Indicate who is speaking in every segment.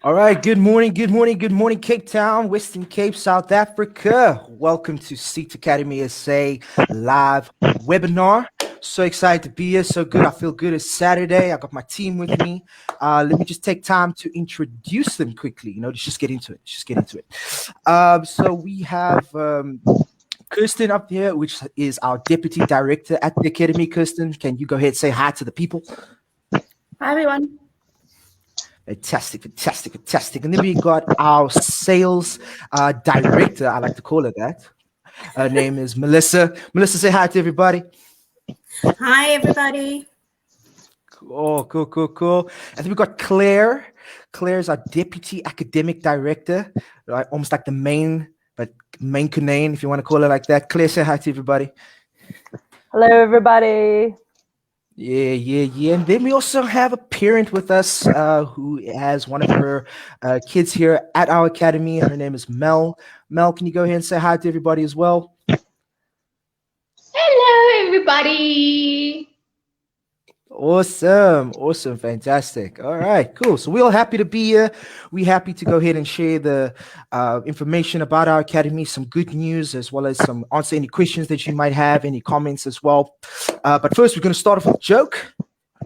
Speaker 1: All right, good morning, good morning, good morning, Cape Town, Western Cape, South Africa. Welcome to Seat Academy SA live webinar. So excited to be here. So good. I feel good. It's Saturday. I got my team with me. Let me just take time to introduce them quickly. Let's just get into it. So we have Kirsten up here, which is our deputy director at the Academy. Kirsten, can you go ahead and say hi to the people?
Speaker 2: Hi, everyone.
Speaker 1: Fantastic. And then we got our sales director. I like to call her that. Her name is Melissa. Melissa, say hi to everybody.
Speaker 2: Hi, everybody.
Speaker 1: Oh, cool. And then we got Claire. Claire is our deputy academic director, right? Almost like the main canane, if you want to call it like that. Claire, say hi to everybody.
Speaker 3: Hello, everybody.
Speaker 1: Yeah. And then we also have a parent with us who has one of her kids here at our academy. Her name is Mel. Mel, can you go ahead and say hi to everybody as well?
Speaker 4: Hello, everybody.
Speaker 1: Awesome. Fantastic. All right, cool. So we're all happy to be here. We're happy to go ahead and share the information about our academy, some good news, as well as some answer any questions that you might have, any comments as well. But first, we're going to start off with a joke.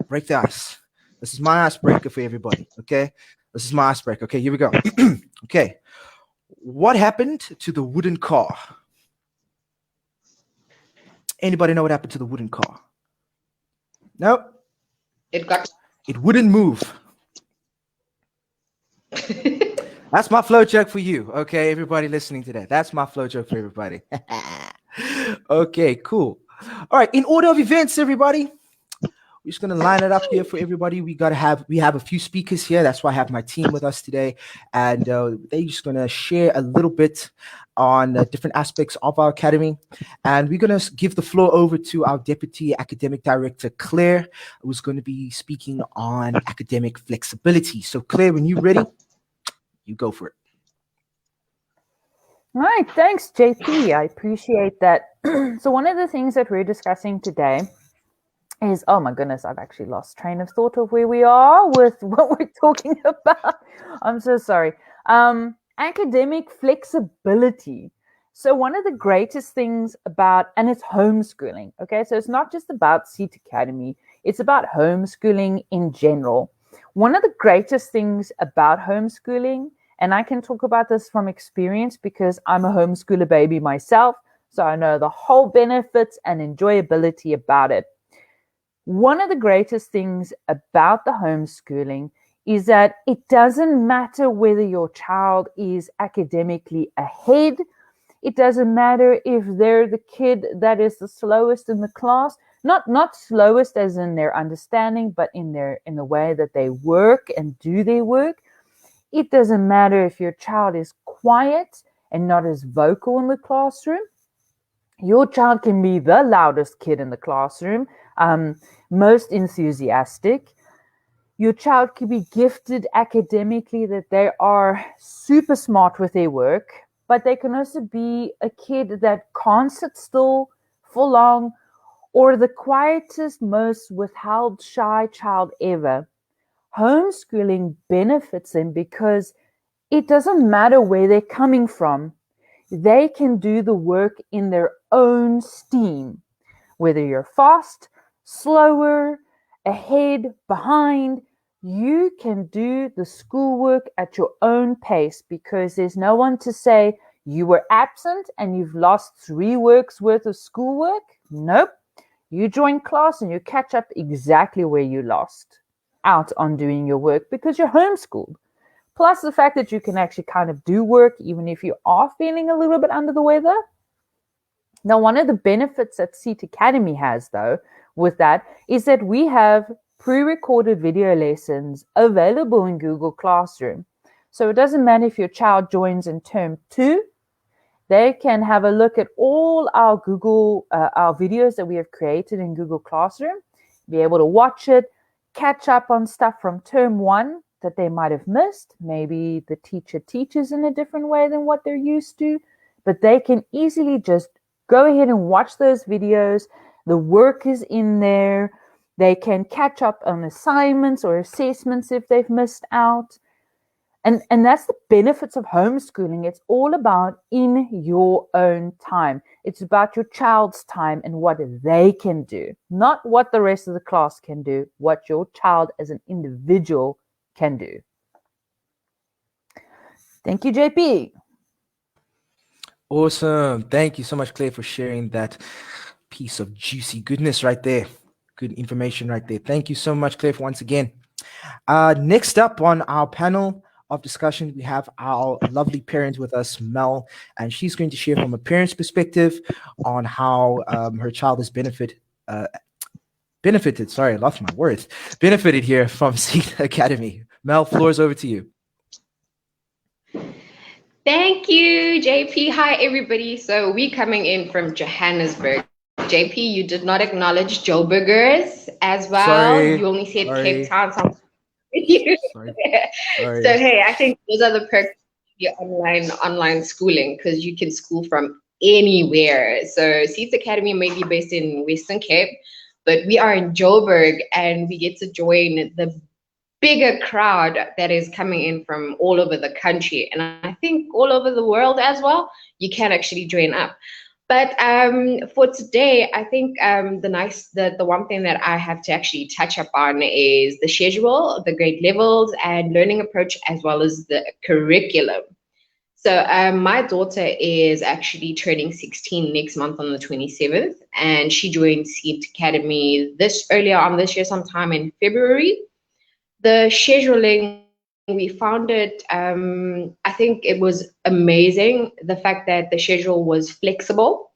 Speaker 1: Break the ice. This is my icebreaker for everybody. Okay. This is my icebreaker. Okay, here we go. Okay. What happened to the wooden car? Anybody know what happened to the wooden car? No. It wouldn't move. That's my flow joke for you. Okay, everybody listening to that. That's my flow joke for everybody. Okay, cool. All right, in order of events, everybody. We're just gonna line it up here for everybody. We have a few speakers here. That's why I have my team with us today, and they're just gonna share a little bit on different aspects of our academy. And we're gonna give the floor over to our deputy academic director, Claire, who's going to be speaking on academic flexibility. So, Claire, when you're ready, you go for it.
Speaker 3: All right, thanks, JP. I appreciate that. So one of the things that we're discussing today is, oh my goodness, I've actually lost train of thought of where we are with what we're talking about. I'm so sorry. Academic flexibility. So one of the greatest things about, and it's homeschooling, okay? So it's not just about Seat Academy, it's about homeschooling in general. One of the greatest things about homeschooling, and I can talk about this from experience because I'm a homeschooler baby myself, so I know the whole benefits and enjoyability about it. One of the greatest things about the homeschooling is that it doesn't matter whether your child is academically ahead. It doesn't matter if they're the kid that is the slowest in the class, not slowest as in their understanding, but in the way that they work and do their work. It doesn't matter if your child is quiet and not as vocal in the classroom. Your child can be the loudest kid in the classroom, most enthusiastic. Your child can be gifted academically, that they are super smart with their work, but they can also be a kid that can't sit still for long, or the quietest, most withheld, shy child ever. Homeschooling benefits them because it doesn't matter where they're coming from. They can do the work in their own steam, whether you're fast, slower, ahead, behind. You can do the schoolwork at your own pace because there's no one to say you were absent and you've lost 3 weeks worth of schoolwork. Nope. You join class and you catch up exactly where you lost out on doing your work because you're homeschooled. Plus the fact that you can actually kind of do work even if you are feeling a little bit under the weather. Now, one of the benefits that Seat Academy has, though, with that is that we have pre-recorded video lessons available in Google Classroom. So it doesn't matter if your child joins in term 2, they can have a look at all our our videos that we have created in Google Classroom, be able to watch it, catch up on stuff from term 1 that they might have missed. Maybe the teacher teaches in a different way than what they're used to, but they can easily just go ahead and watch those videos. The work is in there. They can catch up on assignments or assessments if they've missed out. And that's the benefits of homeschooling. It's all about in your own time. It's about your child's time and what they can do, not what the rest of the class can do, what your child as an individual can do. Thank you, JP.
Speaker 1: Awesome. Thank you so much, Claire, for sharing that piece of juicy goodness right there. Good information right there. Thank you so much, Claire, once again. Next up on our panel of discussion, we have our lovely parent with us, Mel, and she's going to share from a parent's perspective on how her child has benefited. Sorry, I lost my words. Benefited here from Seed Academy. Mel, floor is over to you.
Speaker 4: Thank you, JP. Hi, everybody. So we coming in from Johannesburg. JP, you did not acknowledge Joburgers as well.
Speaker 1: Sorry.
Speaker 4: You only said
Speaker 1: Sorry.
Speaker 4: Cape Town.
Speaker 1: Sorry.
Speaker 4: So hey, I think those are the perks of your online schooling, because you can school from anywhere. So Seeds Academy may be based in Western Cape, but we are in Joburg, and we get to join the bigger crowd that is coming in from all over the country, and I think all over the world as well. You can actually join up. But for today, I think the one thing that I have to actually touch upon is the schedule, the grade levels, and learning approach, as well as the curriculum. So my daughter is actually turning 16 next month on the 27th, and she joined Seed Academy earlier on this year, sometime in February. The scheduling, we found it, I think it was amazing, the fact that the schedule was flexible,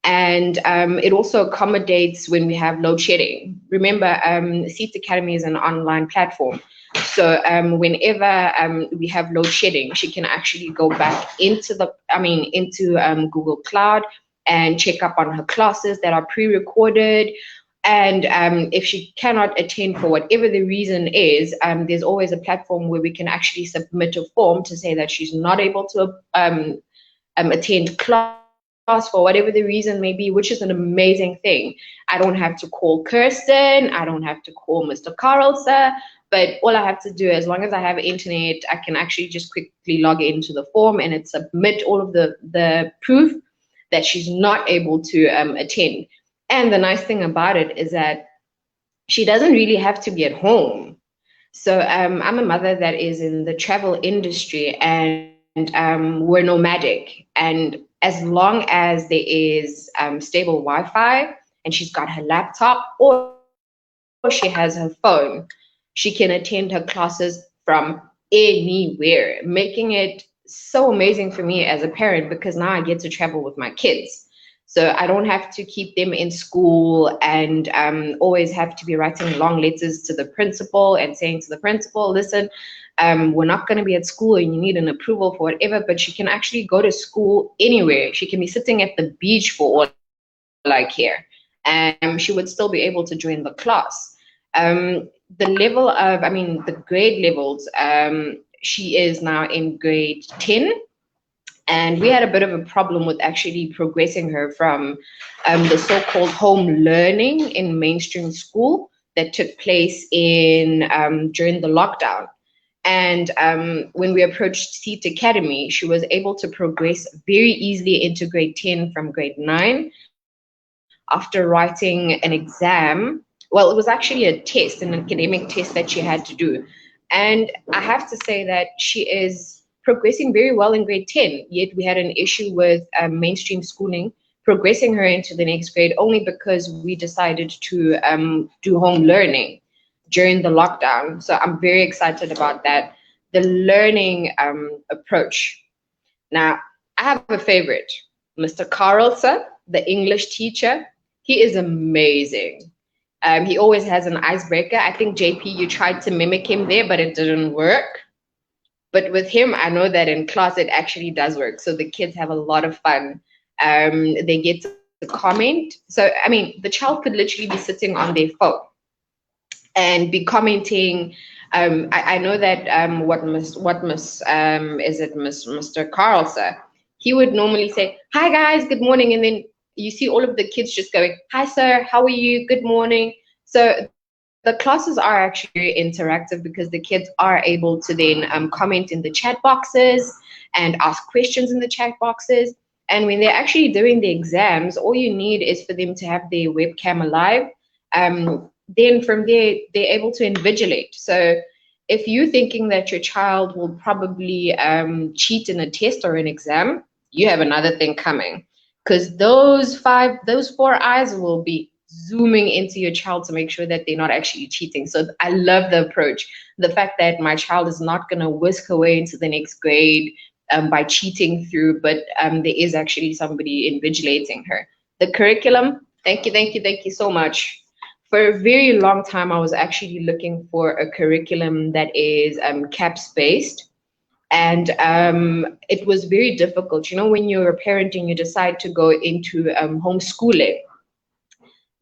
Speaker 4: and it also accommodates when we have load shedding. Remember, Seeds Academy is an online platform. So whenever we have load shedding, she can actually go back into Google Cloud and check up on her classes that are pre-recorded. And if she cannot attend for whatever the reason is, there's always a platform where we can actually submit a form to say that she's not able to attend class for whatever the reason may be, which is an amazing thing. I don't have to call Kirsten. I don't have to call Mr. Carlson. But all I have to do, as long as I have internet, I can actually just quickly log into the form and it submit all of the proof that she's not able to attend. And the nice thing about it is that she doesn't really have to be at home. So I'm a mother that is in the travel industry, and we're nomadic. And as long as there is stable Wi-Fi and she's got her laptop or she has her phone, she can attend her classes from anywhere, making it so amazing for me as a parent, because now I get to travel with my kids. So I don't have to keep them in school and always have to be writing long letters to the principal and saying to the principal, listen, we're not going to be at school and you need an approval for whatever, but she can actually go to school anywhere. She can be sitting at the beach for all I care, and she would still be able to join the class. The level of, the grade levels, she is now in grade 10. And we had a bit of a problem with actually progressing her from the so-called home learning in mainstream school that took place during the lockdown. And when we approached Seed Academy, she was able to progress very easily into grade 10 from grade 9 after writing an exam. Well, it was actually a test, an academic test that she had to do. And I have to say that she is progressing very well in grade 10, yet we had an issue with mainstream schooling progressing her into the next grade, only because we decided to do home learning during the lockdown. So I'm very excited about that. The learning approach. Now, I have a favorite, Mr. Carlson, the English teacher. He is amazing. He always has an icebreaker. I think, JP, you tried to mimic him there, but it didn't work. But with him, I know that in class, it actually does work. So the kids have a lot of fun. They get to comment. So, the child could literally be sitting on their phone and be commenting. I know that Mr. Carlson, he would normally say, hi, guys, good morning. And then you see all of the kids just going, hi, sir, how are you? Good morning. So the classes are actually very interactive because the kids are able to then comment in the chat boxes and ask questions in the chat boxes. And when they're actually doing the exams, all you need is for them to have their webcam alive. Then from there, they're able to invigilate. So if you're thinking that your child will probably cheat in a test or an exam, you have another thing coming, because those 4 eyes will be zooming into your child to make sure that they're not actually cheating. So I love the approach. The fact that my child is not going to whisk away into the next grade by cheating through, but there is actually somebody invigilating her. The curriculum, thank you so much. For a very long time, I was actually looking for a curriculum that is CAPS based. And it was very difficult. You know, when you're a parent and you decide to go into homeschooling,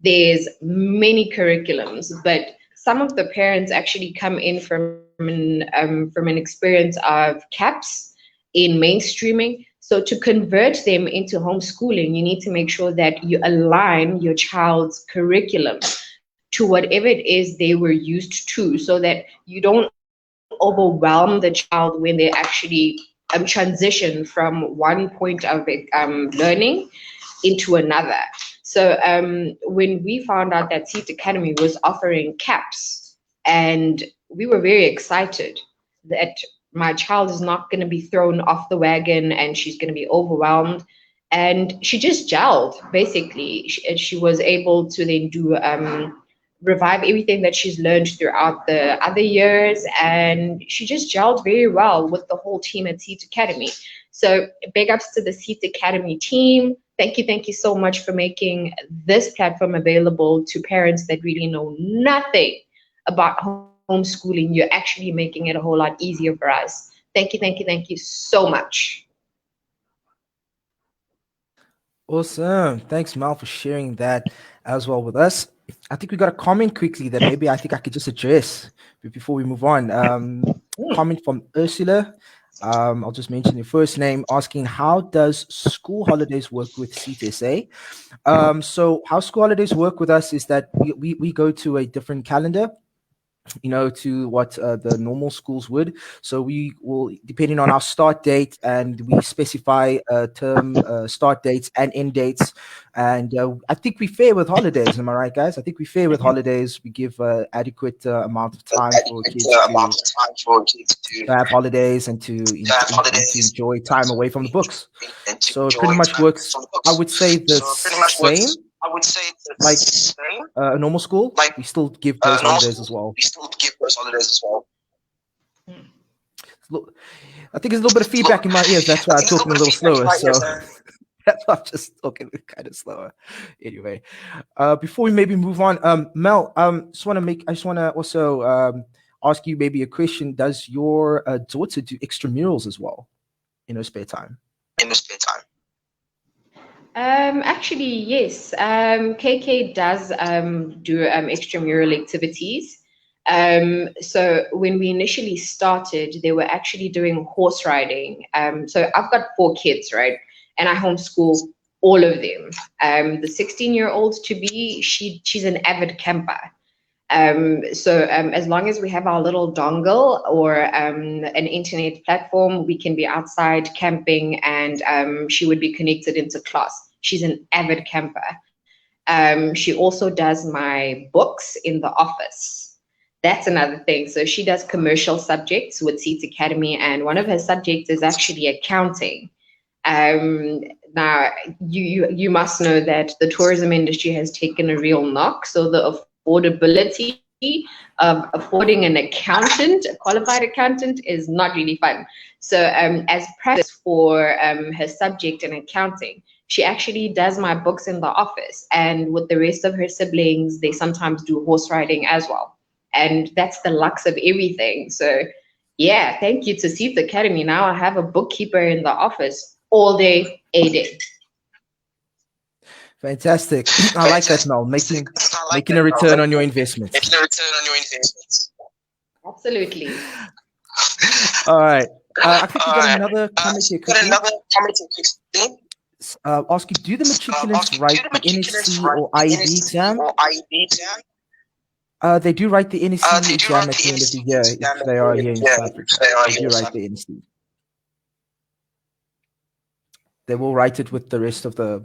Speaker 4: there's many curriculums, but some of the parents actually come in from an experience of CAPS in mainstreaming. So to convert them into homeschooling, you need to make sure that you align your child's curriculum to whatever it is they were used to, so that you don't overwhelm the child when they actually transition from one point of learning into another. So when we found out that Seed Academy was offering CAPS, and we were very excited that my child is not going to be thrown off the wagon and she's going to be overwhelmed. And she just gelled, basically. She was able to then do revive everything that she's learned throughout the other years, and she just gelled very well with the whole team at Seed Academy. So big ups to the Seed Academy team. Thank you so much for making this platform available to parents that really know nothing about homeschooling. You're actually making it a whole lot easier for us. Thank you so much.
Speaker 1: Awesome. Thanks, Mal, for sharing that as well with us. I think we got a comment quickly that maybe I think I could just address before we move on. Comment from Ursula. I'll just mention your first name, asking, how does school holidays work with CTSA? So how school holidays work with us is that we go to a different calendar, you know, to what the normal schools would. So we will, depending on our start date, and we specify term start dates and end dates. And I think we fair with holidays. Am I right, guys? I think we fair with holidays. We give adequate amount of time for kids to have holidays and to, you know, to enjoy time away from the books. So it pretty much works, I would say, the same. Like a normal school, we still give those holidays as well. I think there's a little bit of feedback in my ears. That's why I'm talking a little slower. So that's why I'm just talking kind of slower. Anyway, before we maybe move on, Mel, I just want to also ask you maybe a question. Does your daughter do extramurals as well in her spare time?
Speaker 4: Actually, yes. KK does do extramural activities. So when we initially started, they were actually doing horse riding. So I've got 4 kids, right? And I homeschool all of them. The 16-year-old to be, she's an avid camper. So as long as we have our little dongle or an internet platform, we can be outside camping, and she would be connected into class. She's an avid camper. She also does my books in the office. That's another thing. So she does commercial subjects with Seed Academy, and one of her subjects is actually accounting. Now, you must know that the tourism industry has taken a real knock. So the affordability of affording an accountant, a qualified accountant, is not really fun. So as practice for her subject in accounting, she actually does my books in the office, and with the rest of her siblings, they sometimes do horse riding as well. And that's the lux of everything. So yeah, thank you to Seed Academy. Now I have a bookkeeper in the office all day, a day.
Speaker 1: Fantastic. I like that, Mel. Making a return on your investment.
Speaker 4: Absolutely.
Speaker 1: All right. I think we got another comment here quickly. Ask you, do the matriculants write the NSC or IEB exam? They do write the NEC
Speaker 5: They do
Speaker 1: exam
Speaker 5: run
Speaker 1: at
Speaker 5: the
Speaker 1: the end of the
Speaker 5: NEC
Speaker 1: year
Speaker 5: exam
Speaker 1: if
Speaker 5: at
Speaker 1: they
Speaker 5: the
Speaker 1: are
Speaker 5: end of
Speaker 1: here
Speaker 5: the
Speaker 1: in
Speaker 5: year
Speaker 1: South
Speaker 5: if
Speaker 1: Africa.
Speaker 5: they are
Speaker 1: They
Speaker 5: here
Speaker 1: do
Speaker 5: in
Speaker 1: write
Speaker 5: South
Speaker 1: the NEC. They will write it with the rest of the.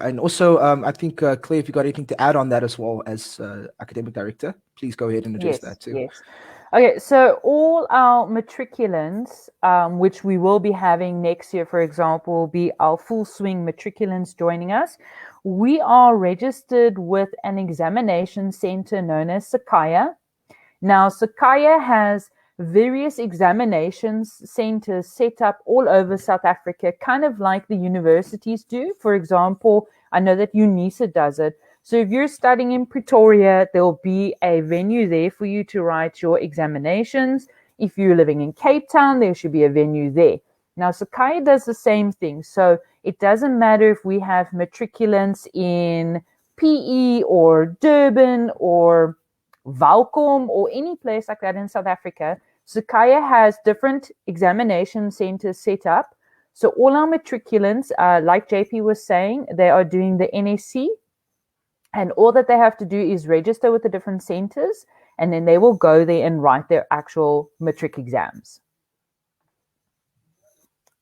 Speaker 1: And also, I think Claire, if you got anything to add on that as well as academic director, please go ahead and address that too.
Speaker 3: Yes. Okay, so all our matriculants, which we will be having next year, for example, will be our full swing matriculants joining us. We are registered with an examination center known as Sakaya. Now, Sakaya has various examinations centers set up all over South Africa, kind of like the universities do. For example, I know that UNISA does it. So if you're studying in Pretoria, there'll be a venue there for you to write your examinations. If you're living in Cape Town, there should be a venue there. Now, Sakaya does the same thing. So it doesn't matter if we have matriculants in PE or Durban or Valcom or any place like that in South Africa. Sakaya has different examination centers set up. So all our matriculants, like JP was saying, they are doing the NSC, and all that they have to do is register with the different centers, and then they will go there and write their actual matric exams.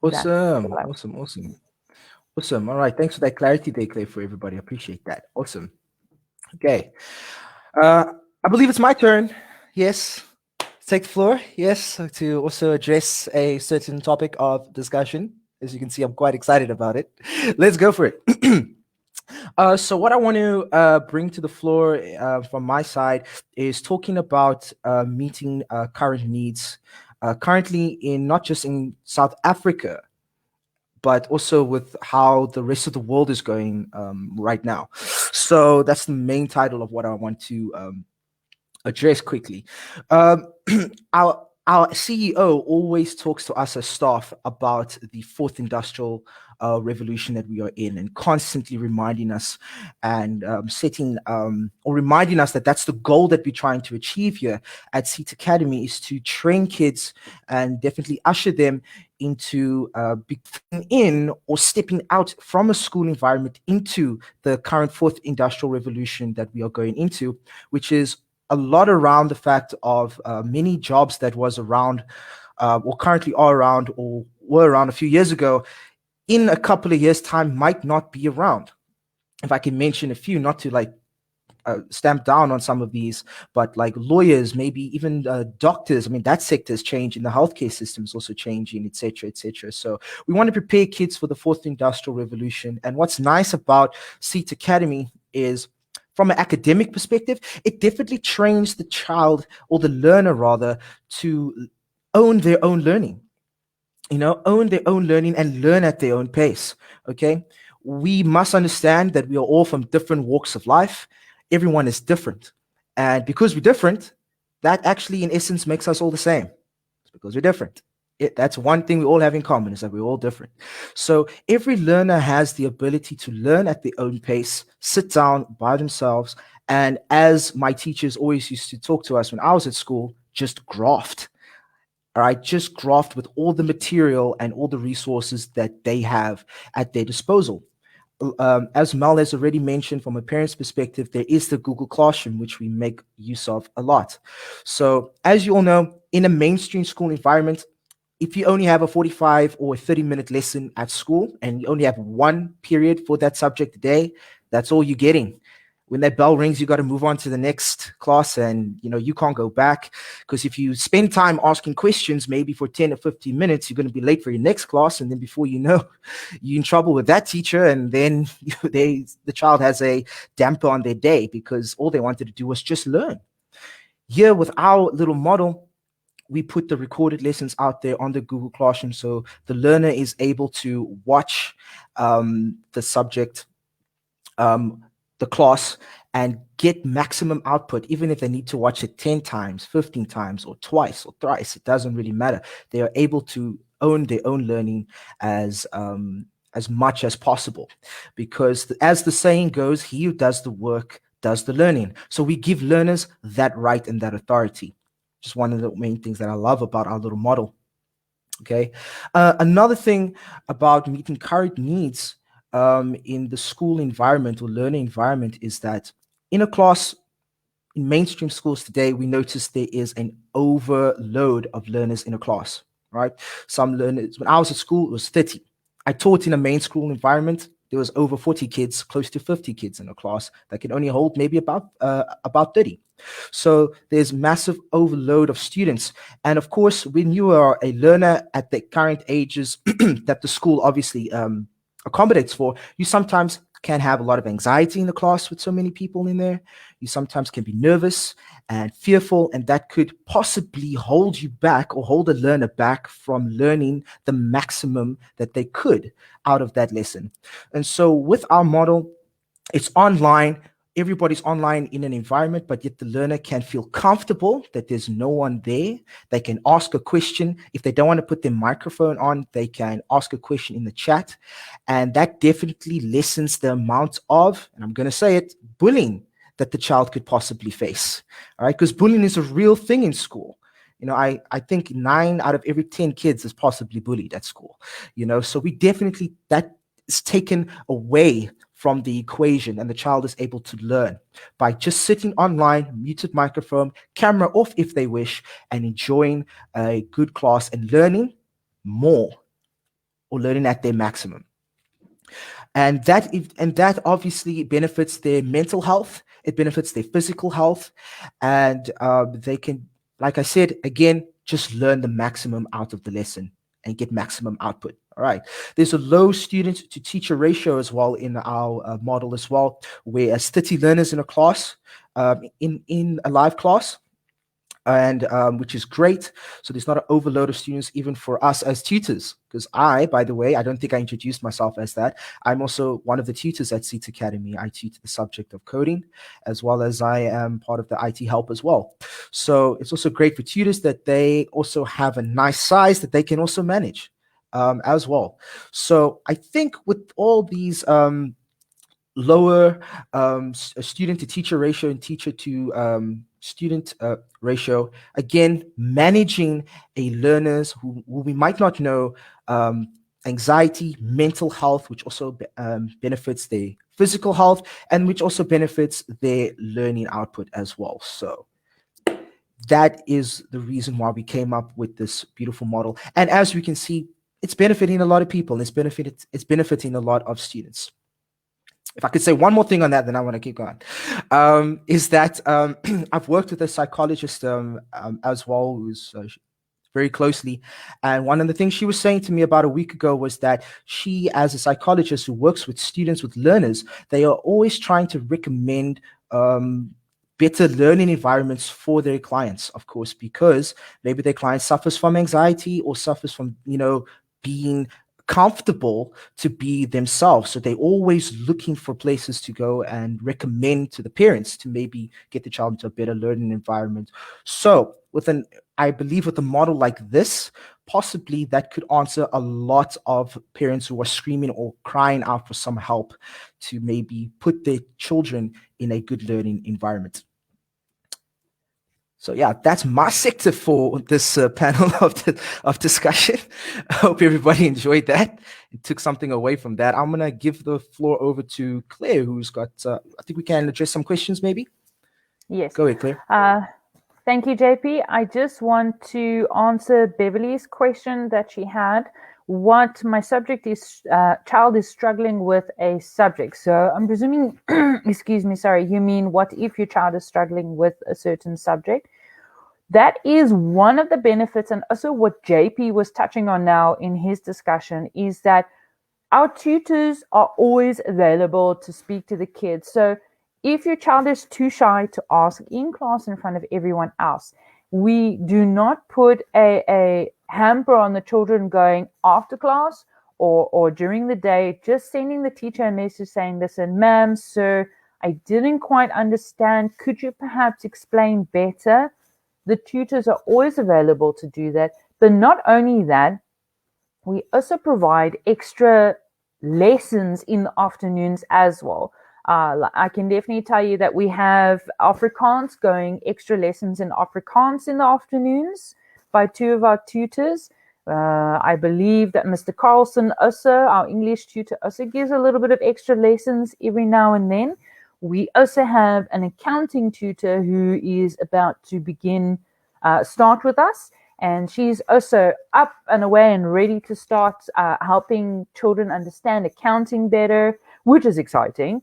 Speaker 1: Awesome. All right. Thanks for that clarity there, Claire, for everybody. I appreciate that. Awesome. Okay. I believe it's my turn. Yes. Take the floor. Yes. To also address a certain topic of discussion. As you can see, I'm quite excited about it. Let's go for it. So what I want to bring to the floor from my side is talking about meeting current needs currently in not just in South Africa, but also with how the rest of the world is going right now. So that's the main title of what I want to address quickly. Our CEO always talks to us as staff about the fourth industrial revolution that we are in, and constantly reminding us and setting or reminding us that that's the goal that we're trying to achieve here at SEET Academy, is to train kids and definitely usher them into becoming in or stepping out from a school environment into the current fourth industrial revolution that we are going into, which is a lot around the fact of many jobs that was around or currently are around or were around a few years ago, in a couple of years' time might not be around. If I can mention a few, not to like stamp down on some of these, but like lawyers, maybe even doctors. I mean, that sector is changing. The healthcare system is also changing, etc., etc. So we want to prepare kids for the fourth industrial revolution. And what's nice about SEET Academy is, from an academic perspective, it definitely trains the child, or the learner rather, to own their own learning. Own their own learning and learn at their own pace. Okay. We must understand that we are all from different walks of life. Everyone is different. And because we're different, that actually in essence makes us all the same. It's because we're different. That's one thing we all have in common, is that we're all different. So every learner has the ability to learn at their own pace, sit down by themselves. And as my teachers always used to talk to us when I was at school, just graft. All right, just graft with all the material and all the resources that they have at their disposal. As Mel has already mentioned, from a parent's perspective, there is the Google Classroom, which we make use of a lot. So as you all know, in a mainstream school environment, if you only have a 45 or a 30-minute lesson at school and you only have one period for that subject a day, that's all you're getting. When that bell rings, you got to move on to the next class, and you can't go back, because if you spend time asking questions, maybe for 10 or 15 minutes, you're going to be late for your next class, and then before you know, you're in trouble with that teacher, and then the child has a damper on their day because all they wanted to do was just learn. Here with our little model, we put the recorded lessons out there on the Google Classroom, so the learner is able to watch the subject, the class, and get maximum output, even if they need to watch it 10 times, 15 times, or twice or thrice. It doesn't really matter. They are able to own their own learning as much as possible, because as the saying goes, he who does the work does the learning. So we give learners that right and that authority. Just one of the main things that I love about our little model. Okay. Another thing about meeting current needs in the school environment or learning environment is that in a class, in mainstream schools today, we notice there is an overload of learners in a class, right? Some learners, when I was at school, it was 30. I taught in a main school environment. There was over 40 kids, close to 50 kids in a class that can only hold maybe about 30. So there's massive overload of students. And of course, when you are a learner at the current ages that the school obviously accommodates for, you sometimes can have a lot of anxiety in the class with so many people in there. You sometimes can be nervous and fearful, and that could possibly hold you back or hold a learner back from learning the maximum that they could out of that lesson. And so with our model, it's online. Everybody's online in an environment, but yet the learner can feel comfortable that there's no one there. They can ask a question. If they don't want to put their microphone on, they can ask a question in the chat. And that definitely lessens the amount of, and I'm going to say it, bullying that the child could possibly face. All right, because bullying is a real thing in school. You know, I think 9 out of every 10 kids is possibly bullied at school. You know, so we definitely, that is taken away from the equation, and the child is able to learn by just sitting online, muted microphone, camera off if they wish, and enjoying a good class and learning more or learning at their maximum. And that obviously benefits their mental health. It benefits their physical health, and they can, like I said, again, just learn the maximum out of the lesson and get maximum output. All right. There's a low student to teacher ratio as well in our model as well, whereas 30 learners in a class, in a live class, and which is great. So there's not an overload of students even for us as tutors, because by the way, I don't think I introduced myself as that. I'm also one of the tutors at Seeds Academy. I tutor the subject of coding, as well as I am part of the IT help as well. So it's also great for tutors that they also have a nice size that they can also manage as well. So I think with all these lower student to teacher ratio and teacher to student ratio, again, managing a learners who we might not know, anxiety, mental health, which also benefits their physical health, and which also benefits their learning output as well. So that is the reason why we came up with this beautiful model. And as we can see, it's benefiting a lot of people. It's benefiting a lot of students. If I could say one more thing on that, then I want to keep going, is that I've worked with a psychologist as well, who's very closely. And one of the things she was saying to me about a week ago was that she, as a psychologist who works with students, with learners, they are always trying to recommend better learning environments for their clients, of course, because maybe their client suffers from anxiety or suffers from, being comfortable to be themselves. So they're always looking for places to go and recommend to the parents to maybe get the child into a better learning environment. So I believe with a model like this, possibly that could answer a lot of parents who are screaming or crying out for some help to maybe put their children in a good learning environment. So yeah, that's my sector for this panel of discussion. I hope everybody enjoyed that and took something away from that. I'm going to give the floor over to Claire, who's got, I think we can address some questions maybe.
Speaker 3: Yes.
Speaker 1: Go ahead, Claire.
Speaker 3: Thank you, JP. I just want to answer Beverly's question that she had. What my subject is, child is struggling with a subject. So I'm presuming, excuse me, sorry, you mean what if your child is struggling with a certain subject? That is one of the benefits, and also what JP was touching on now in his discussion, is that our tutors are always available to speak to the kids. So if your child is too shy to ask in class in front of everyone else, we do not put a hamper on the children going after class or during the day, just sending the teacher a message saying, listen, ma'am, sir, I didn't quite understand. Could you perhaps explain better? The tutors are always available to do that. But not only that, we also provide extra lessons in the afternoons as well. I can definitely tell you that we have Afrikaans going extra lessons in Afrikaans in the afternoons by 2 of our tutors. I believe that Mr. Carlson also, our English tutor, also gives a little bit of extra lessons every now and then. We also have an accounting tutor who is about to start with us. And she's also up and away and ready to start helping children understand accounting better, which is exciting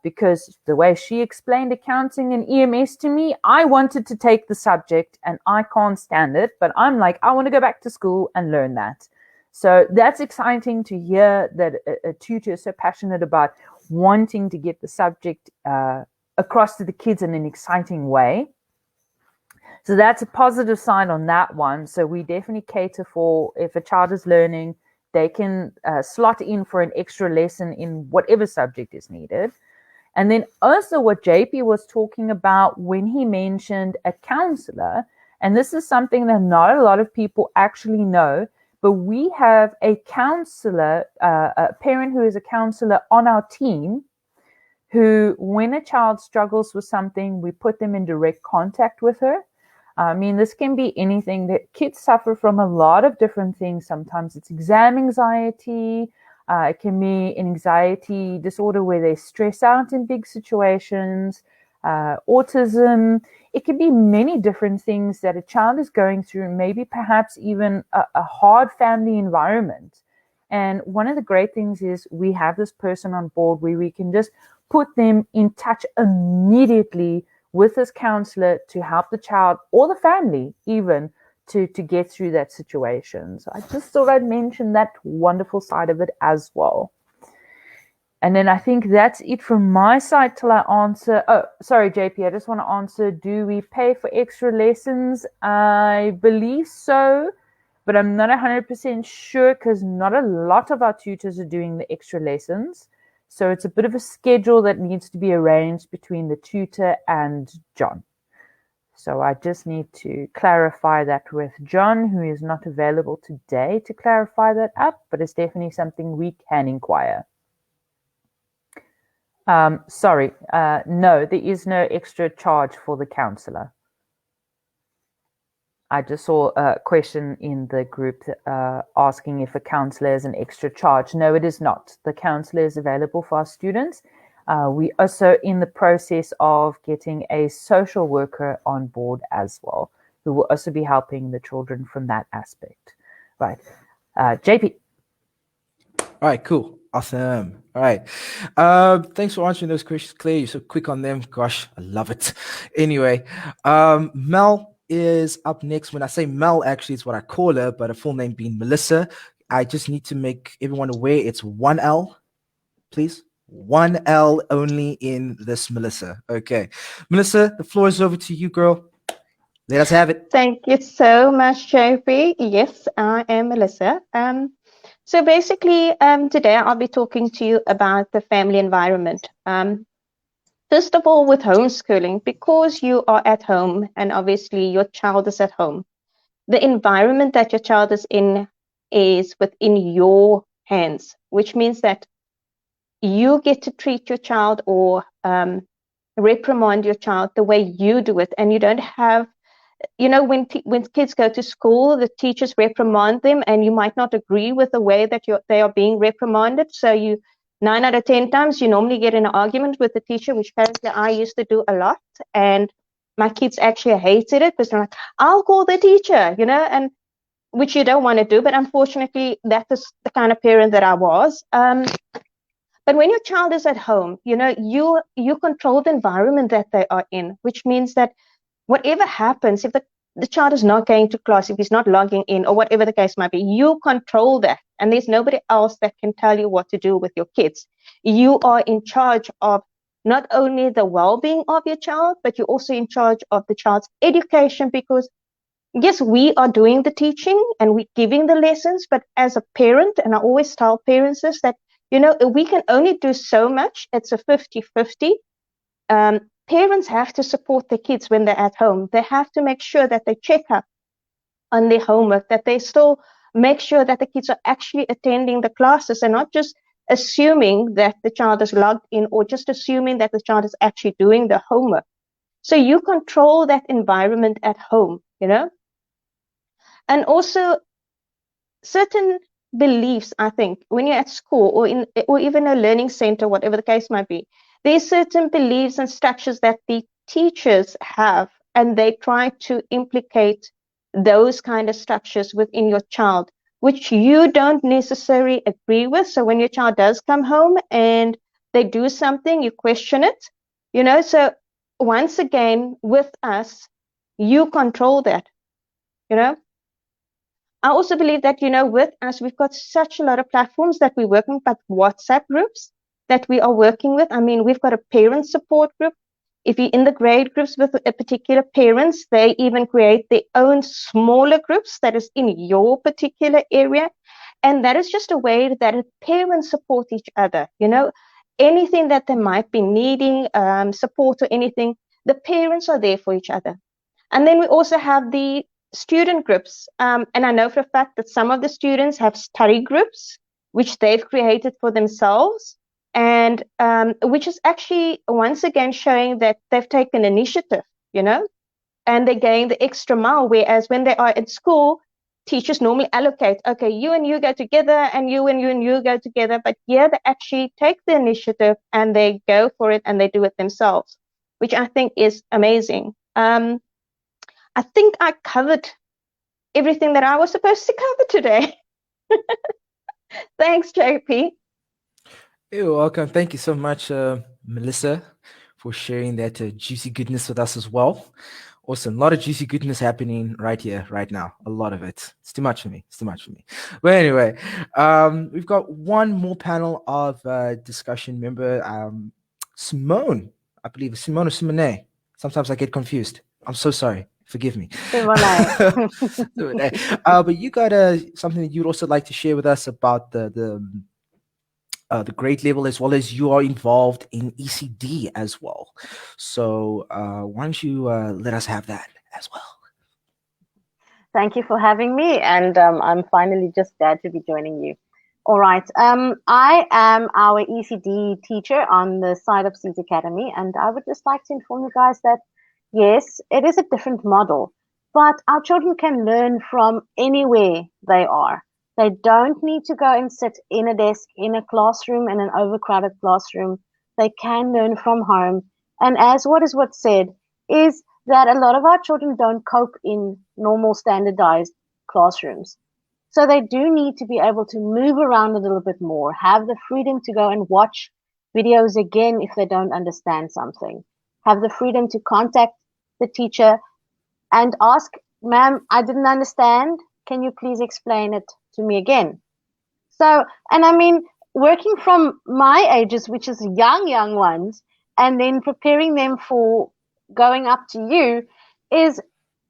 Speaker 3: because the way she explained accounting and EMS to me, I wanted to take the subject and I can't stand it. But I'm like, I want to go back to school and learn that. So that's exciting to hear that a tutor is so passionate about wanting to get the subject across to the kids in an exciting way. So that's a positive sign on that one. So we definitely cater for, if a child is learning, they can slot in for an extra lesson in whatever subject is needed. And then also what JP was talking about when he mentioned a counselor, and this is something that not a lot of people actually know, but we have a counselor, a parent who is a counselor on our team, who, when a child struggles with something, we put them in direct contact with her. I mean, this can be anything. That kids suffer from a lot of different things. Sometimes it's exam anxiety. It can be an anxiety disorder where they stress out in big situations, autism. It can be many different things that a child is going through, maybe perhaps even a hard family environment. And one of the great things is we have this person on board where we can just put them in touch immediately with this counselor to help the child or the family even to get through that situation. So I just thought I'd mention that wonderful side of it as well. And then I think that's it from my side till I answer. Oh, sorry, JP, I just want to answer, do we pay for extra lessons? I believe so, but I'm not 100% sure because not a lot of our tutors are doing the extra lessons. So it's a bit of a schedule that needs to be arranged between the tutor and John. So I just need to clarify that with John, who is not available today to clarify that up, but it's definitely something we can inquire. Sorry, no, there is no extra charge for the counselor. I just saw a question in the group asking if a counselor is an extra charge. No, it is not. The counselor is available for our students. We also in the process of getting a social worker on board as well, who will also be helping the children from that aspect. Right. JP.
Speaker 1: All right, cool. Awesome. All right. Thanks for answering those questions, Claire. You're so quick on them. Gosh, I love it. Anyway, Mel is up next. When I say Mel, actually, it's what I call her, but her full name being Melissa. I just need to make everyone aware it's one L, please. One L only in this Melissa. Okay. Melissa, the floor is over to you, girl. Let us have it.
Speaker 5: Thank you so much, JP. Yes, I am Melissa. So basically, today I'll be talking to you about the family environment. First of all, with homeschooling, because you are at home and obviously your child is at home, the environment that your child is in is within your hands, which means that you get to treat your child or reprimand your child the way you do it. And you don't have, you know, when kids go to school, the teachers reprimand them and you might not agree with the way that they are being reprimanded. So 9 out of 10 times, you normally get in an argument with the teacher, which currently I used to do a lot. And my kids actually hated it because they're like, I'll call the teacher, you know, and which you don't want to do. But unfortunately, that is the kind of parent that I was. But when your child is at home, you know, you control the environment that they are in, which means that whatever happens, if the child is not going to class, if he's not logging in or whatever the case might be, you control that. And there's nobody else that can tell you what to do with your kids. You are in charge of not only the well-being of your child, but you're also in charge of the child's education, because yes, we are doing the teaching and we're giving the lessons, but as a parent, and I always tell parents this, that, you know, we can only do so much. It's a 50-50. Parents have to support their kids when they're at home. They have to make sure that they check up on their homework, that they still make sure that the kids are actually attending the classes and not just assuming that the child is logged in or just assuming that the child is actually doing the homework. So you control that environment at home, you know. And also certain beliefs, I think, when you're at school or even a learning center, whatever the case might be, there's certain beliefs and structures that the teachers have, and they try to implicate those kind of structures within your child, which you don't necessarily agree with. So when your child does come home and they do something, you question it, so once again, with us, you control that, I also believe that, with us, we've got such a lot of platforms that we're working with, but WhatsApp groups that we are working with. I mean, we've got a parent support group. If you're in the grade groups with a particular parents, they even create their own smaller groups that is in your particular area. And that is just a way that parents support each other. Anything that they might be needing, support or anything, the parents are there for each other. And then we also have the student groups. And I know for a fact that some of the students have study groups, which they've created for themselves. And which is actually, once again, showing that they've taken initiative, and they're going the extra mile. Whereas when they are at school, teachers normally allocate, okay, you and you go together, and you and you go together. But here they actually take the initiative and they go for it and they do it themselves, which I think is amazing. I think I covered everything that I was supposed to cover today. Thanks, JP.
Speaker 1: You're welcome. Thank you so much, Melissa, for sharing that juicy goodness with us as well. Awesome. A lot of juicy goodness happening right here, right now. A lot of it. It's too much for me. But anyway, we've got one more panel of discussion. Remember, Simone, I believe it's Simone or Simone. Sometimes I get confused. I'm so sorry. Forgive me. But you got something that you'd also like to share with us about the grade level, as well as you are involved in ECD as well. So why don't you let us have that as well?
Speaker 6: Thank you for having me, and I'm finally just glad to be joining you. All right, I am our ECD teacher on the side of Seeds Academy, and I would just like to inform you guys that yes, it is a different model, but our children can learn from anywhere they are. They don't need to go and sit in a desk, in a classroom, in an overcrowded classroom. They can learn from home. And as what said, is that a lot of our children don't cope in normal standardized classrooms. So they do need to be able to move around a little bit more, have the freedom to go and watch videos again if they don't understand something, have the freedom to contact the teacher and ask, ma'am, I didn't understand. Can you please explain it to me again? So, and I mean, working from my ages, which is young ones, and then preparing them for going up to you is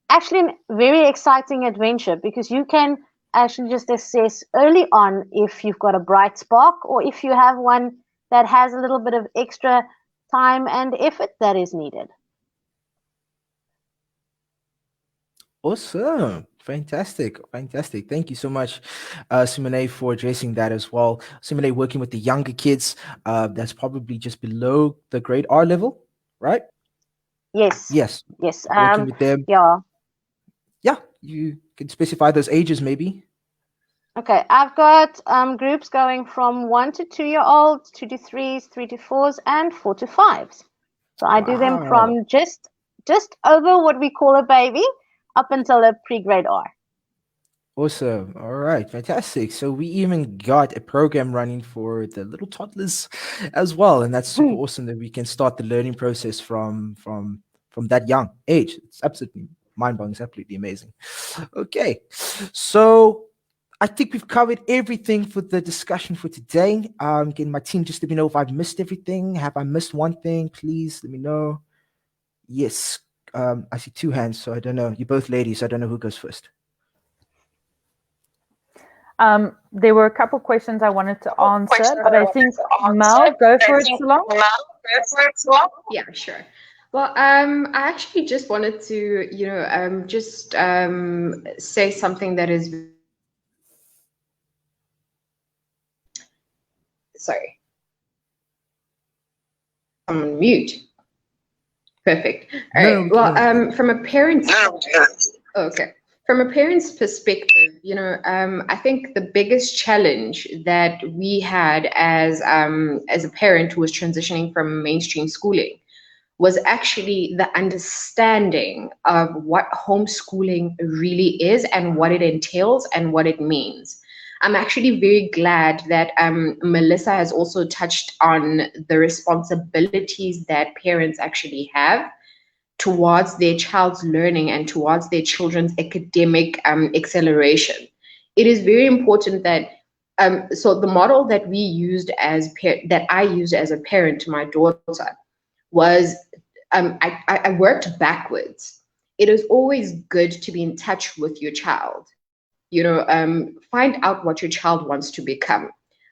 Speaker 6: actually a very exciting adventure, because you can actually just assess early on if you've got a bright spark or if you have one that has a little bit of extra time and effort that is needed.
Speaker 1: Awesome. Fantastic. Thank you so much, Simone, for addressing that as well. Simone, working with the younger kids, that's probably just below the grade R level, right?
Speaker 6: Yes.
Speaker 1: Working with them.
Speaker 6: Yeah,
Speaker 1: you can specify those ages maybe.
Speaker 6: Okay, I've got groups going from 1 to 2 year olds, 2 to 3s, 3 to 4s, and 4 to 5s. So I do them from just over what we call a baby up until a pre-grade R.
Speaker 1: Awesome. All right, fantastic. So we even got a program running for the little toddlers as well, and that's super awesome that we can start the learning process from that young age. It's absolutely mind-blowing. It's absolutely amazing. Okay, so I think we've covered everything for the discussion for today. Getting my team, just let me know if I've missed everything. Have I missed one thing? Please let me know. Yes. I see two hands, so I don't know. You're both ladies, so I don't know who goes first.
Speaker 3: There were a couple questions I wanted to answer, but I think Mel, go for it, Salon.
Speaker 4: Yeah, sure. Well, I actually just wanted to, say something that is. Sorry. I'm on mute. Perfect. All right. Well, from a parent's okay. From a parent's perspective, I think the biggest challenge that we had as a parent who was transitioning from mainstream schooling was actually the understanding of what homeschooling really is and what it entails and what it means. I'm actually very glad that Melissa has also touched on the responsibilities that parents actually have towards their child's learning and towards their children's academic acceleration. It is very important that so the model that we used that I used as a parent to my daughter was I worked backwards. It is always good to be in touch with your child. Find out what your child wants to become,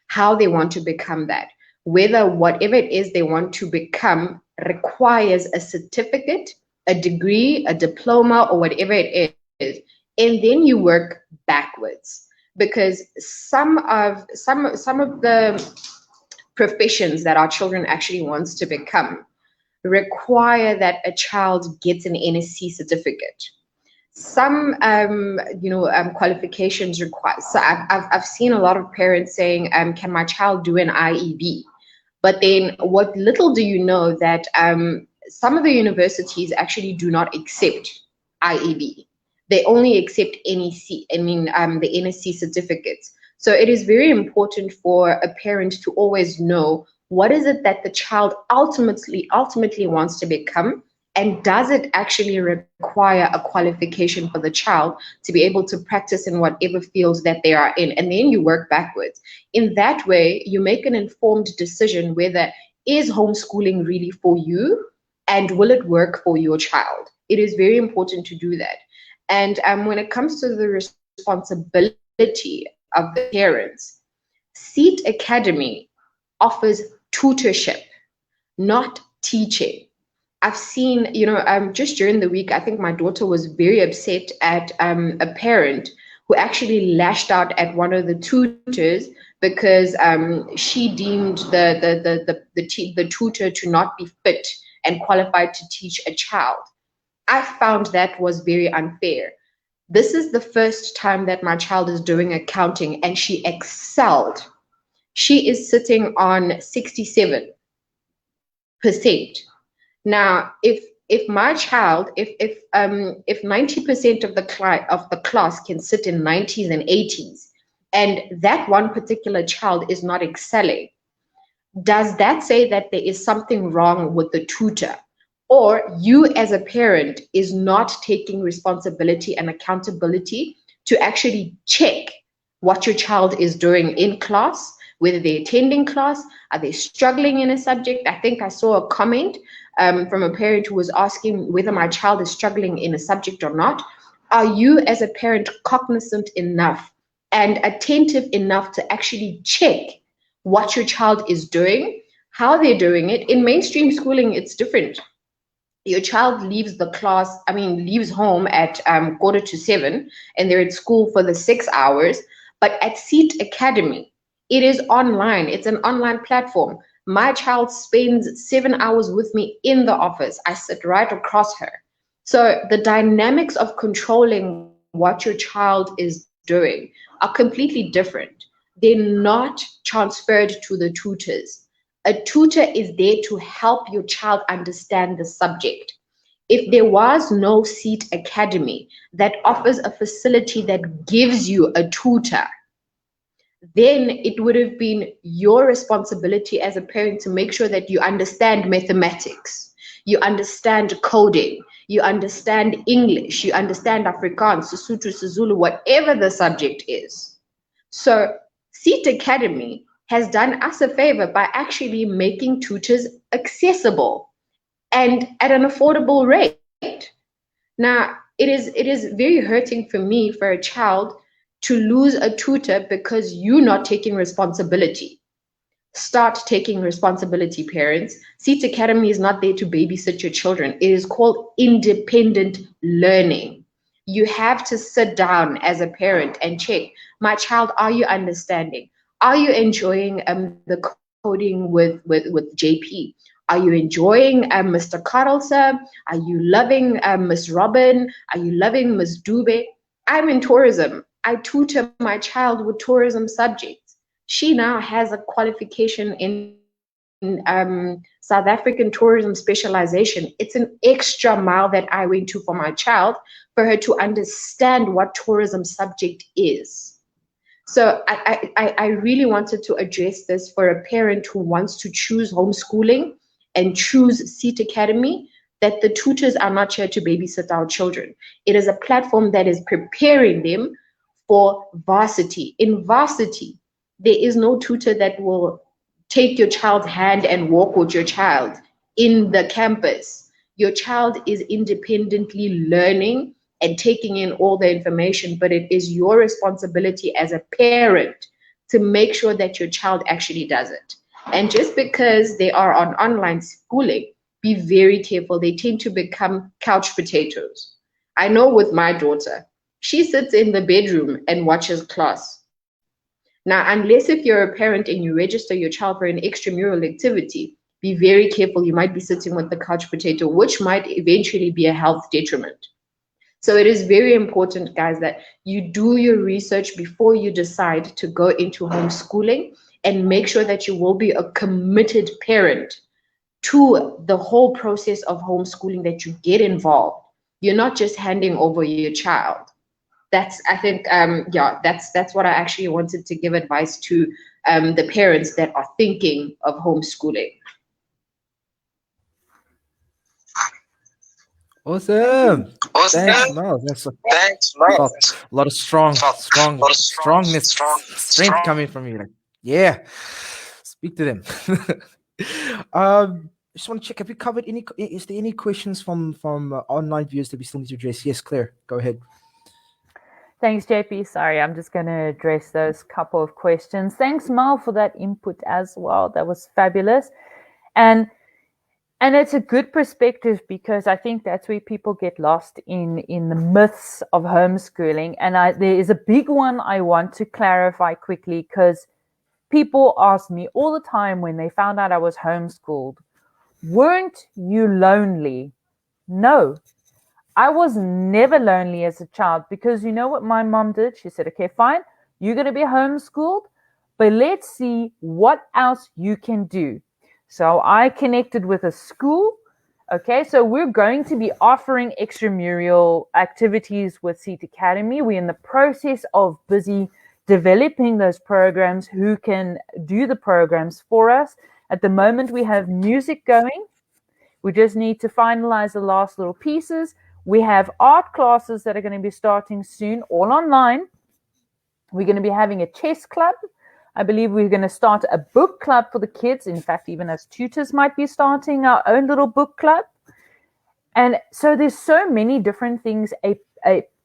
Speaker 4: how they want to become that, whether whatever it is they want to become requires a certificate, a degree, a diploma, or whatever it is, and then you work backwards. Because some of the professions that our children actually wants to become require that a child gets an NSC certificate. Some qualifications require. So I've seen a lot of parents saying, "Can my child do an IEB?" But then, what little do you know that some of the universities actually do not accept IEB. They only accept NEC. The NSC certificates. So it is very important for a parent to always know what is it that the child ultimately wants to become, and does it actually require a qualification for the child to be able to practice in whatever fields that they are in. And then you work backwards. In that way, you make an informed decision whether is homeschooling really for you and will it work for your child. It is very important to do that. And when it comes to the responsibility of the parents, Seat Academy offers tutorship, not teaching. I've seen, just during the week, I think my daughter was very upset at a parent who actually lashed out at one of the tutors because she deemed the tutor to not be fit and qualified to teach a child. I found that was very unfair. This is the first time that my child is doing accounting, and she excelled. She is sitting on 67%. Now, if my child, if 90% of the class can sit in 90s and 80s, and that one particular child is not excelling, does that say that there is something wrong with the tutor? Or you as a parent is not taking responsibility and accountability to actually check what your child is doing in class, whether they're attending class, are they struggling in a subject? I think I saw a comment from a parent who was asking whether my child is struggling in a subject or not. Are you as a parent cognizant enough and attentive enough to actually check what your child is doing, how they're doing it? In mainstream schooling, it's different. Your child leaves home at 6:45, and they're at school for the 6 hours. But at Seat Academy, it is online. It's an online platform. My child spends 7 hours with me in the office. I sit right across her. So the dynamics of controlling what your child is doing are completely different. They're not transferred to the tutors. A tutor is there to help your child understand the subject. If there was no Seat Academy that offers a facility that gives you a tutor, then it would have been your responsibility as a parent to make sure that you understand mathematics, you understand coding, you understand English, you understand Afrikaans, Sesotho, Sezulu, whatever the subject is. So Seat Academy has done us a favor by actually making tutors accessible and at an affordable rate. Now, it is very hurting for me, for a child, to lose a tutor because you're not taking responsibility. Start taking responsibility, parents. Seat Academy is not there to babysit your children. It is called independent learning. You have to sit down as a parent and check, my child, are you understanding? Are you enjoying the coding with JP? Are you enjoying Mr. Carlson? Are you loving Miss Robin? Are you loving Miss Dube? I'm in tourism. I tutor my child with tourism subjects. She now has a qualification in South African tourism specialization. It's an extra mile that I went to for my child for her to understand what tourism subject is. So I really wanted to address this for a parent who wants to choose homeschooling and choose Seat Academy, that the tutors are not here to babysit our children. It is a platform that is preparing them for varsity. In varsity, there is no tutor that will take your child's hand and walk with your child in the campus. Your child is independently learning and taking in all the information, but it is your responsibility as a parent to make sure that your child actually does it. And just because they are on online schooling, be very careful. They tend to become couch potatoes. I know with my daughter, she sits in the bedroom and watches class. Now, unless if you're a parent and you register your child for an extramural activity, be very careful. You might be sitting with the couch potato, which might eventually be a health detriment. So it is very important, guys, that you do your research before you decide to go into homeschooling, and make sure that you will be a committed parent to the whole process of homeschooling, that you get involved. You're not just handing over your child. That's, I think, that's what I actually wanted to give advice to the parents that are thinking of homeschooling.
Speaker 1: Awesome. Thanks, Mel. That's a lot of strongness, strength coming from you. Like, yeah, speak to them. Just want to check. Have we covered any? Is there any questions from online viewers that we still need to address? Yes, Claire, go ahead.
Speaker 3: Thanks, JP. Sorry, I'm just going to address those couple of questions. Thanks, Mel, for that input as well. That was fabulous. And it's a good perspective, because I think that's where people get lost in the myths of homeschooling. And there is a big one I want to clarify quickly, because people ask me all the time when they found out I was homeschooled, weren't you lonely? No. I was never lonely as a child, because you know what my mom did? She said, okay, fine, you're going to be homeschooled, but let's see what else you can do. So I connected with a school. Okay, so we're going to be offering extramural activities with Seat Academy. We're in the process of busy developing those programs, who can do the programs for us. At the moment, we have music going. We just need to finalize the last little pieces. We have art classes that are going to be starting soon, all online. We're going to be having a chess club. I believe we're going to start a book club for the kids. In fact, even as tutors might be starting our own little book club. And so there's so many different things a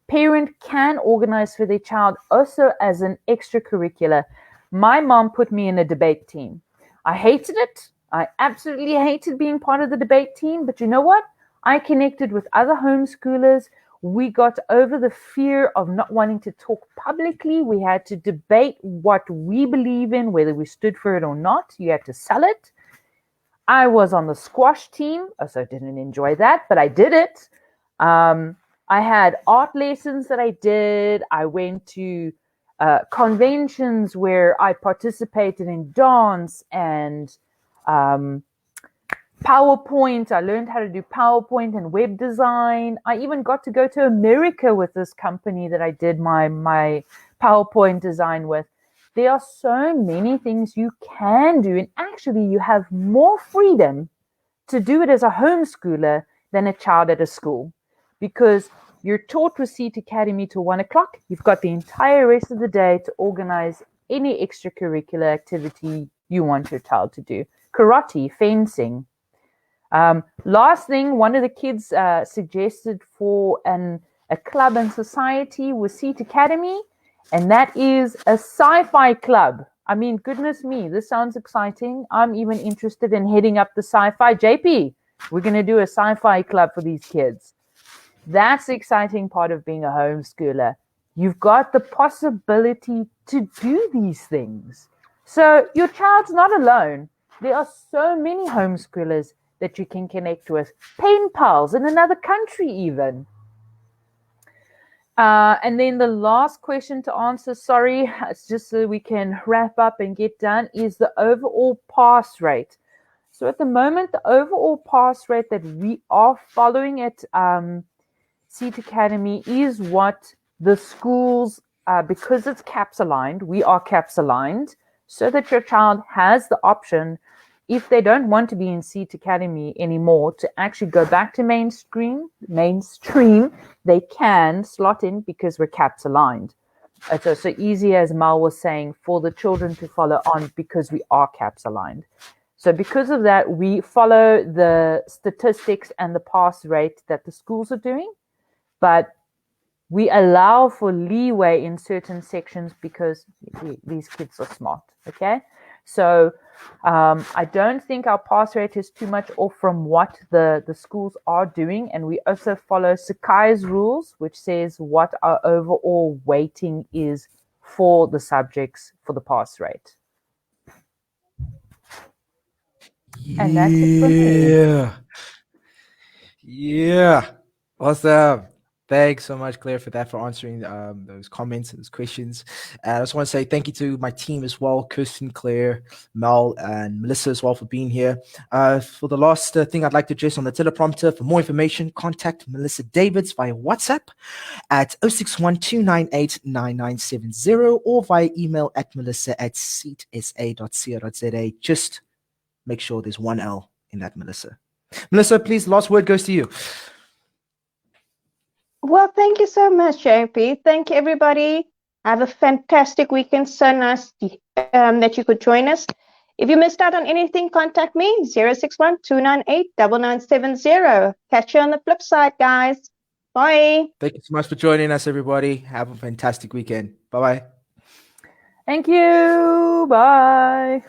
Speaker 3: parent can organize for their child, also as an extracurricular. My mom put me in a debate team. I hated it. I absolutely hated being part of the debate team. But you know what? I connected with other homeschoolers. We got over the fear of not wanting to talk publicly. We had to debate what we believe in, whether we stood for it or not. You had to sell it. I was on the squash team, so I didn't enjoy that, but I did it. I had art lessons that I did. I went to conventions where I participated in dance and PowerPoint. I learned how to do PowerPoint and web design. I even got to go to America with this company that I did my PowerPoint design with. There are so many things you can do, and actually you have more freedom to do it as a homeschooler than a child at a school, because you're taught with Seat Academy till 1 o'clock. You've got the entire rest of the day to organize any extracurricular activity you want your child to do. Karate, fencing. Last thing, one of the kids suggested for a club and society with Seat Academy, and that is a sci-fi club. I mean, goodness me, this sounds exciting. I'm even interested in heading up the sci-fi. JP, we're going to do a sci-fi club for these kids. That's the exciting part of being a homeschooler. You've got the possibility to do these things. So your child's not alone. There are so many homeschoolers that you can connect with. Pen pals in another country even. And then the last question to answer, sorry, it's just so we can wrap up and get done, is the overall pass rate. So at the moment, the overall pass rate that we are following at SEET Academy is what the schools, because it's CAPS aligned, we are CAPS aligned, so that your child has the option, if they don't want to be in SEET Academy anymore, to actually go back to mainstream, they can slot in because we're CAPS aligned. It's so easy, as Mal was saying, for the children to follow on because we are CAPS aligned. So because of that, we follow the statistics and the pass rate that the schools are doing, but we allow for leeway in certain sections because these kids are smart, okay? So I don't think our pass rate is too much off from what the schools are doing. And we also follow Sakai's rules, which says what our overall weighting is for the subjects for the pass rate. And that's it for me.
Speaker 1: Yeah. Awesome. Thanks so much, Claire, for that, for answering those comments and those questions. And I just want to say thank you to my team as well, Kirsten, Claire, Mel, and Melissa as well for being here. For the last thing I'd like to address on the teleprompter, for more information, contact Melissa Davids via WhatsApp at 061-298-9970 or via email at melissa@seatsa.co.za. Just make sure there's one L in that, Melissa. Melissa, please, last word goes to you.
Speaker 5: Well, thank you so much, JP. Thank you, everybody. Have a fantastic weekend. So nice that you could join us. If you missed out on anything, contact me, 061-298-9970. Catch you on the flip side, guys. Bye.
Speaker 1: Thank you so much for joining us, everybody. Have a fantastic weekend. Bye-bye.
Speaker 3: Thank you. Bye.